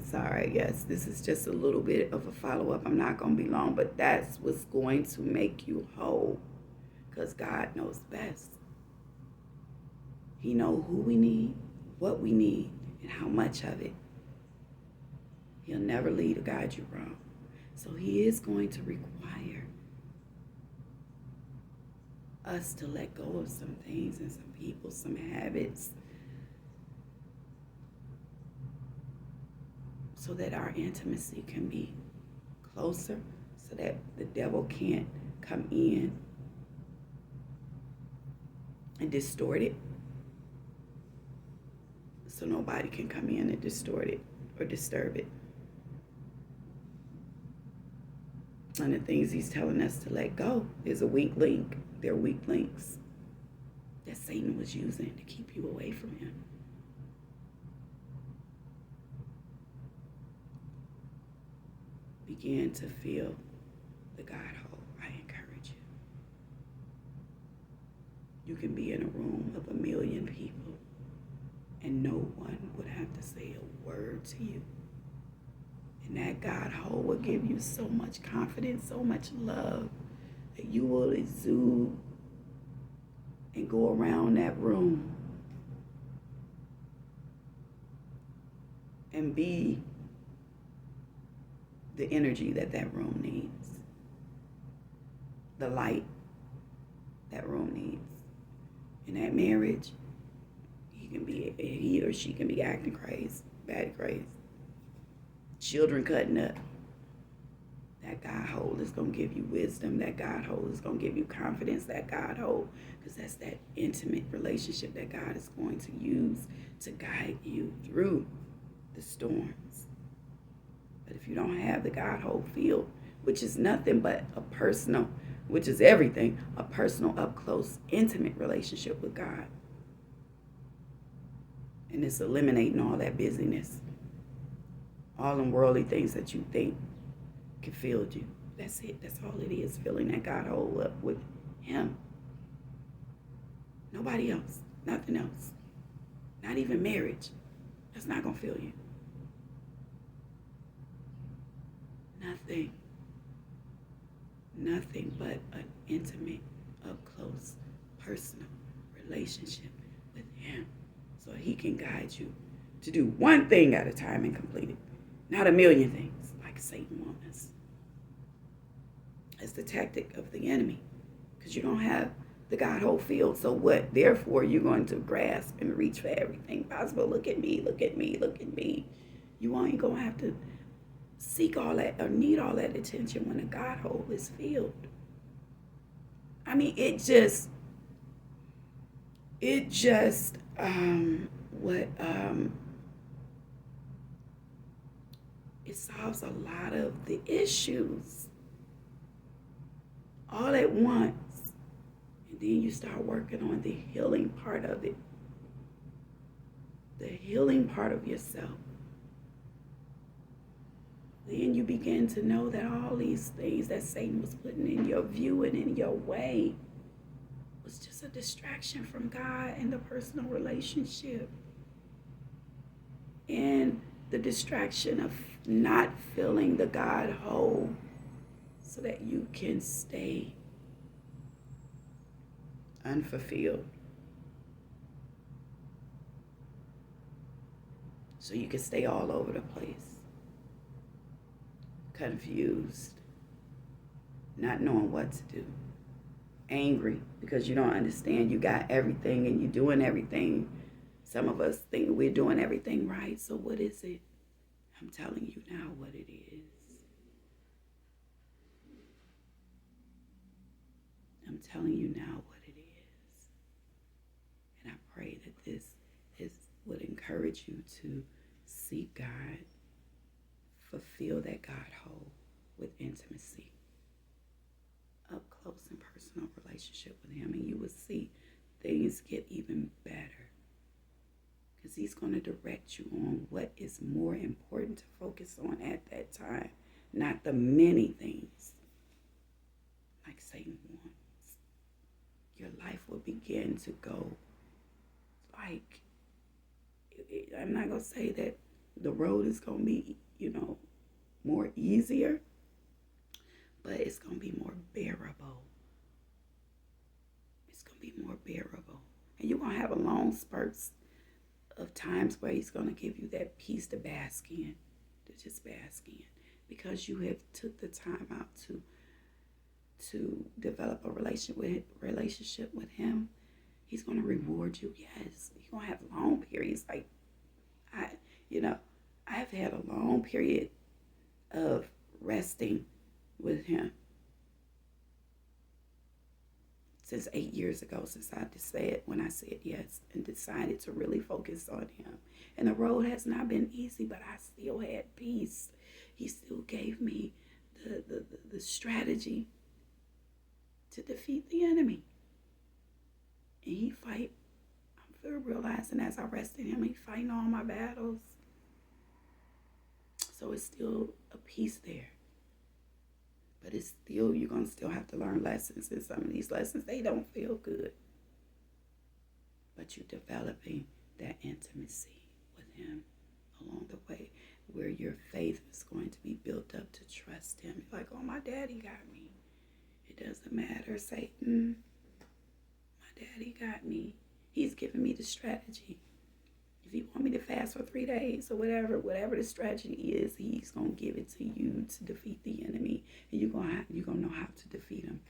sorry. Yes, this is just a little bit of a follow-up. I'm not going to be long, but that's what's going to make you whole, because God knows best. He knows who we need, what we need, and how much of it. He'll never lead or guide you wrong. So he is going to require us to let go of some things and some people, some habits, so that our intimacy can be closer, so that the devil can't come in and distort it. So nobody can come in and distort it or disturb it. And the things he's telling us to let go is a weak link. They're weak links that Satan was using to keep you away from him. Begin to feel the God hole. I encourage you. You can be in a room of 1 million people and no one would have to say a word to you. And that God hole will give you so much confidence, so much love, that you will exude and go around that room and be the energy that that room needs, the light that room needs. In that marriage, he or she can be acting crazy, bad crazy, children cutting up. That God hole is going to give you wisdom. That God hole is going to give you confidence. That God hole, because that's that intimate relationship that God is going to use to guide you through the storms. But if you don't have the God hole field, which is nothing but a personal, which is everything, a personal, up close, intimate relationship with God. And it's eliminating all that busyness, all them worldly things that you think can fill you. That's it. That's all it is, filling that God hole up with him. Nobody else. Nothing else. Not even marriage. That's not going to fill you. Nothing. Nothing but an intimate, up close, personal relationship with him. So he can guide you to do one thing at a time and complete it. Not a million things like Satan wants us. It's the tactic of the enemy, because you don't have the God hole field. So what? Therefore, you're going to grasp and reach for everything possible. Look at me, look at me, look at me. You ain't going to have to seek all that or need all that attention when the God hole is filled. I mean, it solves a lot of the issues all at once. And then you start working on the healing part of it. The healing part of yourself. Then you begin to know that all these things that Satan was putting in your view and in your way was just a distraction from God and the personal relationship. And the distraction of not filling the God hole so that you can stay unfulfilled. So you can stay all over the place. Confused. Not knowing what to do. Angry because you don't understand. You got everything and you're doing everything. Some of us think we're doing everything right. So what is it? I'm telling you now what it is. I'm telling you now what it is. And I pray that this would encourage you to seek God, fulfill that God hole with intimacy, up close and personal relationship with him, and you will see things get even better, because he's going to direct you on what is more important to focus on at that time, not the many things like Satan wants. Your life will begin to go like, I'm not going to say that the road is going to be, more easier, but it's going to be more bearable. It's going to be more bearable. And you're going to have a long spurts of times where he's going to give you that peace to bask in, to just bask in, because you have took the time out to develop a relationship with him. He's going to reward you. Yes, you're going to have long periods. Like I've had a long period of resting with him since 8 years ago, since when I said yes and decided to really focus on him. And the road has not been easy, but I still had peace. He still gave me the strategy to defeat the enemy. And he fight. I'm realizing as I rest in him, he fighting all my battles. So it's still a peace there. But it's still, you're going to still have to learn lessons. And some of these lessons, they don't feel good. But you're developing that intimacy with him along the way, where your faith is going to be built up to trust him. You're like, oh, my daddy got me. It doesn't matter, Satan. My daddy got me. He's giving me the strategy. If you want me to fast for 3 days or whatever the strategy is, he's going to give it to you to defeat the enemy. And you're going to know how to defeat him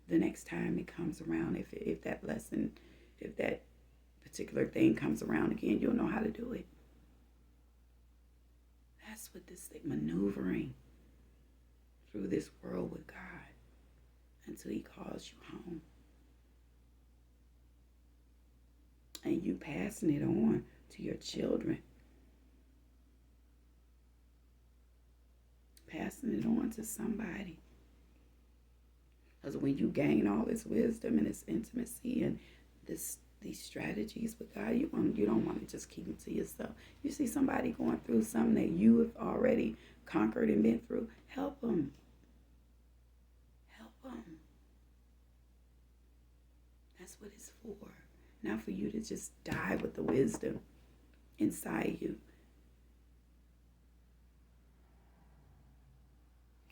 the next time it comes around. If that lesson, if that particular thing comes around again, you'll know how to do it. That's what this thing, maneuvering through this world with God until he calls you home. And you passing it on to your children. Passing it on to somebody. Because when you gain all this wisdom and this intimacy and these strategies with God, you don't want to just keep them to yourself. You see somebody going through something that you have already conquered and been through, help them. Help them. That's what it's for. Not for you to just die with the wisdom inside you.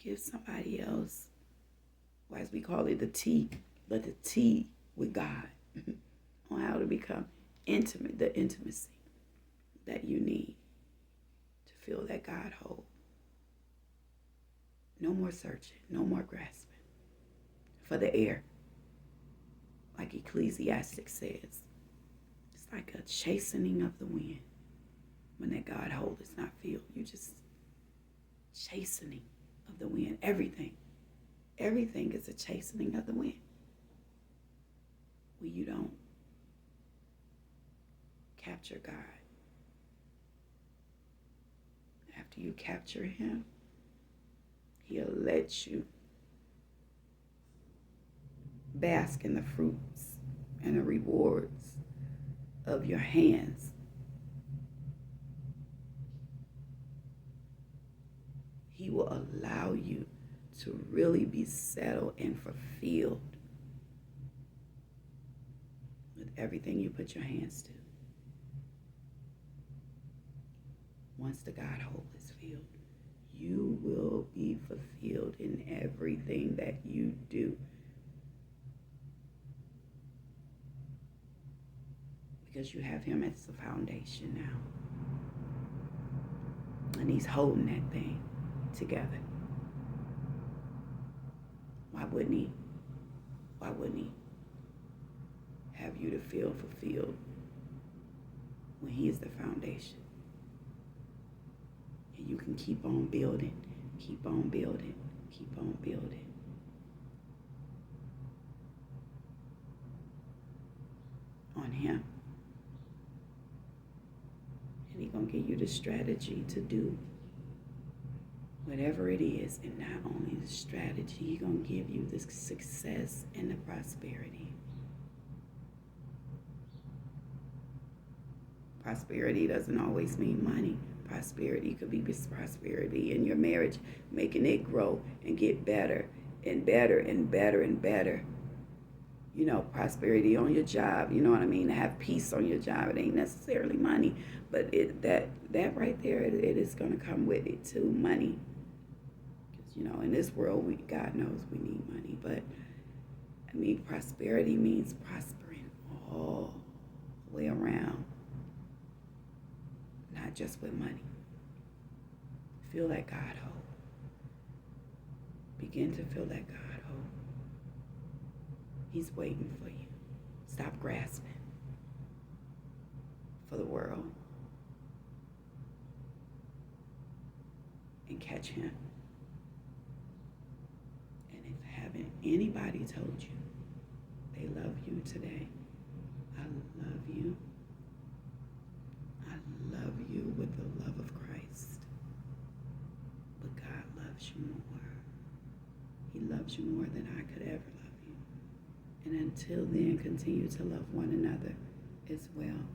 Give somebody else, or as we call it, the tea with God on how to become intimate, the intimacy that you need to feel that God whole. No more searching, no more grasping for the air. Like Ecclesiastes says, it's like a chastening of the wind. When that God hold is not filled, you just chastening of the wind. Everything is a chastening of the wind. When you don't capture God. After you capture him, he'll let you bask in the fruits and the rewards of your hands. He will allow you to really be settled and fulfilled with everything you put your hands to. Once the God hole is filled, you will be fulfilled in everything that you do. Because you have him as the foundation now. And he's holding that thing together. Why wouldn't he? Why wouldn't he have you to feel fulfilled when he is the foundation? And you can keep on building, keep on building, keep on building. On him. And he's going to give you the strategy to do whatever it is. And not only the strategy, he's going to give you the success and the prosperity. Prosperity doesn't always mean money. Prosperity could be prosperity in your marriage, making it grow and get better and better and better and better. prosperity on your job. You know what I mean? To have peace on your job. It ain't necessarily money, but that right there, it is going to come with it too, money. Because in this world, God knows we need money, but prosperity means prospering all the way around, not just with money. Feel that God hope. Begin to feel that God hope. He's waiting for you. Stop grasping for the world and catch him. And if haven't anybody told you they love you today, I love you. I love you with the love of Christ. But God loves you more. He loves you more than I could ever love you. And until then, continue to love one another as well.